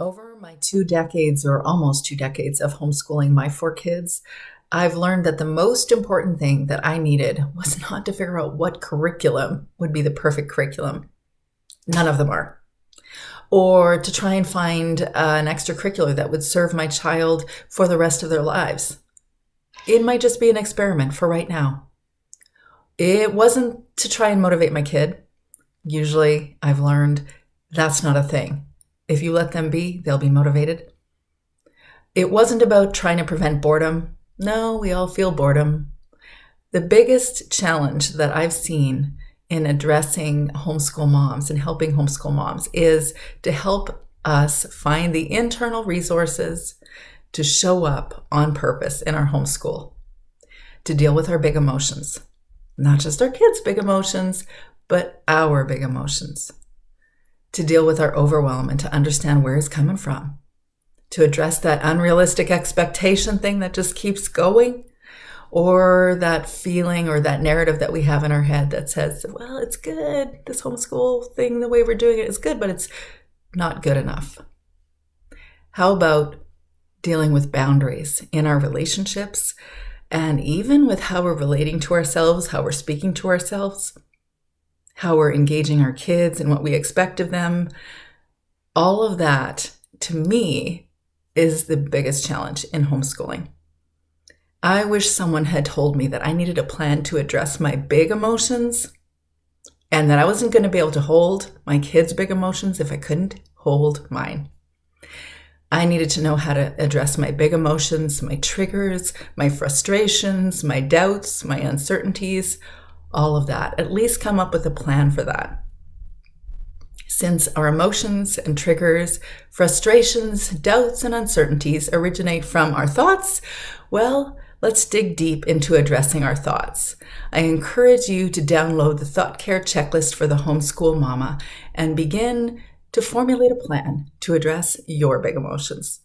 Over my 2 decades, or almost 2 decades, of homeschooling my 4 kids, I've learned that the most important thing that I needed was not to figure out what curriculum would be the perfect curriculum. None of them are. Or to try and find an extracurricular that would serve my child for the rest of their lives. It might just be an experiment for right now. It wasn't to try and motivate my kid. Usually, I've learned that's not a thing. If you let them be, they'll be motivated. It wasn't about trying to prevent boredom. No, we all feel boredom. The biggest challenge that I've seen in addressing homeschool moms and helping homeschool moms is to help us find the internal resources to show up on purpose in our homeschool, to deal with our big emotions. Not just our kids' big emotions, but our big emotions. To deal with our overwhelm and to understand where it's coming from. To address that unrealistic expectation thing that just keeps going, or that feeling or that narrative that we have in our head that says, well, it's good. This homeschool thing, the way we're doing it is good, but it's not good enough. How about dealing with boundaries in our relationships and even with how we're relating to ourselves, how we're speaking to ourselves, how we're engaging our kids and what we expect of them? All of that, to me, is the biggest challenge in homeschooling. I wish someone had told me that I needed a plan to address my big emotions and that I wasn't going to be able to hold my kids' big emotions if I couldn't hold mine. I needed to know how to address my big emotions, my triggers, my frustrations, my doubts, my uncertainties, all of that. At least come up with a plan for that. Since our emotions and triggers, frustrations, doubts, and uncertainties originate from our thoughts, well, let's dig deep into addressing our thoughts. I encourage you to download the Thought Care Checklist for the Homeschool Mama and begin to formulate a plan to address your big emotions.